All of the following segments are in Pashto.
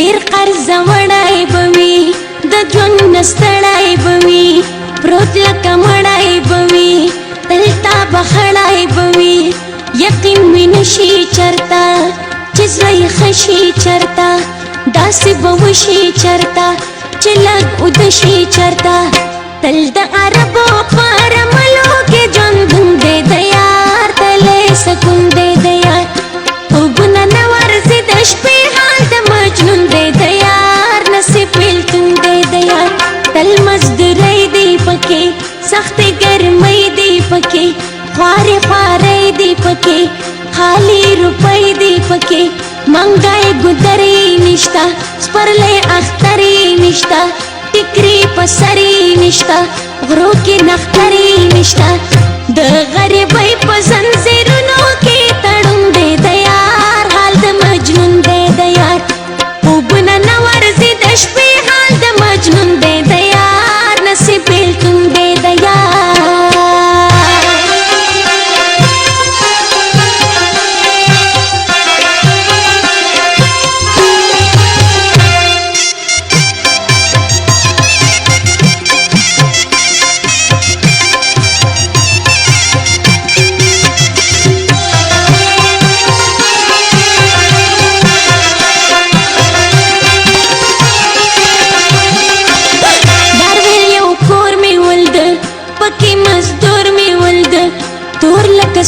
ډیر قرض وړای بوي د ژوند نستړای بوي پروت لکه مړای بوي تلتا بخړای بوي یقین مې نشي چرتا چې زړه خشي چرتا داسې به وشي چرتا چې لږ ودشي چرتا تل د عربو پر ملو کې ژوند دی د یار تلې سکون دی د یار خوبونه نه ورځي د شپې حال د مجنون دی د یار نصیب بیلتون دی د یار تل مزدورۍ دی پکې سختې ګرمۍ دی پکې خوارې خوارۍ دی پکې خالی روپۍ دی پکې منګای ګدرې نشتا سپرلې اخترې نشتا ټیکري پسرې نشتا غرو کې نخترې نشتا د غریبۍ په زنځیرونو کې تړون دی د یار حال د مجنون دی د یار خوبونه نه ورځي د شپې حال د مجنون دی د یار نصیب بیلتون دی د یار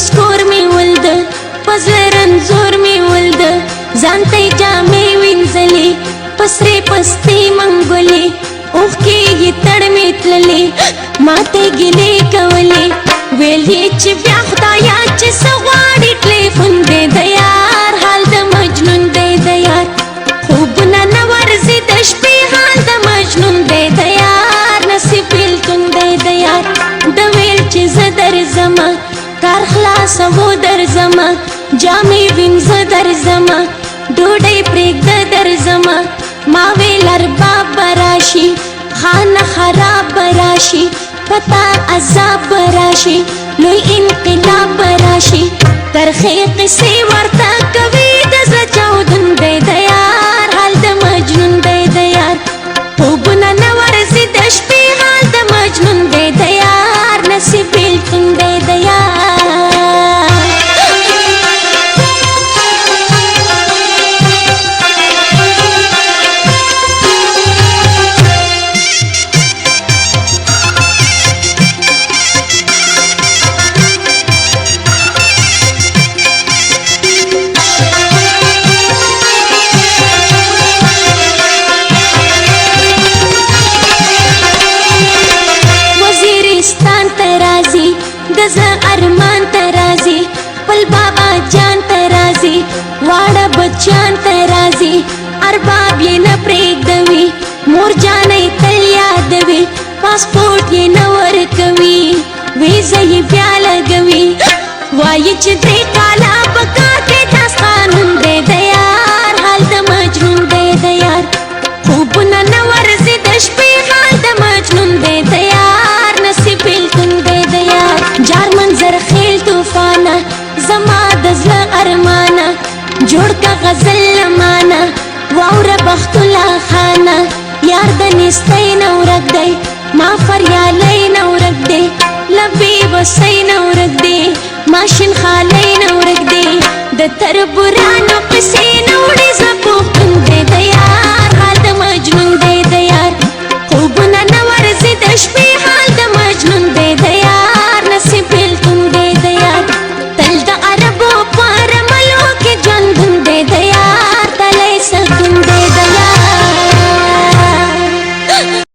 سکور می ولد پزړه رنځور می ولد ځانته جامې وینځلې پسرې پستې منګولې اوښکې یې تړ می تللې ماته ګیلې کولې ویلې چې بیا خدایا چې څه غواړې ټلیفون دی د یار حال د مجنون دی د یار خوبونه نه ورځي د شپې حال د مجنون دی د یار نصیب بیلتون دی د یار د ویل چې زه درځمه کار خلاصو درځمه جامې وینځه درځمه ډوډۍ پرېږده درځمه ما ویل ارباب به راشي خانه خراب به راشي پتا عذاب به راشي لوی انقلاب به راشي ترخې قصې ورته کوي د زړه چاودون دی د یار حال د مجنون دی د یار خوبونه نه ورځي د شپې حال د مجنون دی د یار نصیب بیلتون دی د یار ارمان ترازی پل بابا جان ترازی واړه بچان ترازی ارباب یې نه پرېږدوي مور جانې تل یادوي پاسپورټ یې نه ورکوي ویزه یې بیا لګوي وایي چې درې کاله په کار کې داس قانون دی د یار حال د مجنون دی د یار خوبونه نه ورځي د شپې حال د مجنون دی د یار نصیب بیلتون دی د یار جار منظر خیل طوفانه زما د زړه ارمانه جوړ کا غزل لمانه واوره بخت الله خانه یار د نستۍ نه ورک دی ما فریالۍ نه ورک دی لبې بسۍ نه ورک دی ماشین خالۍ نه ورک دی د تربورانو قصې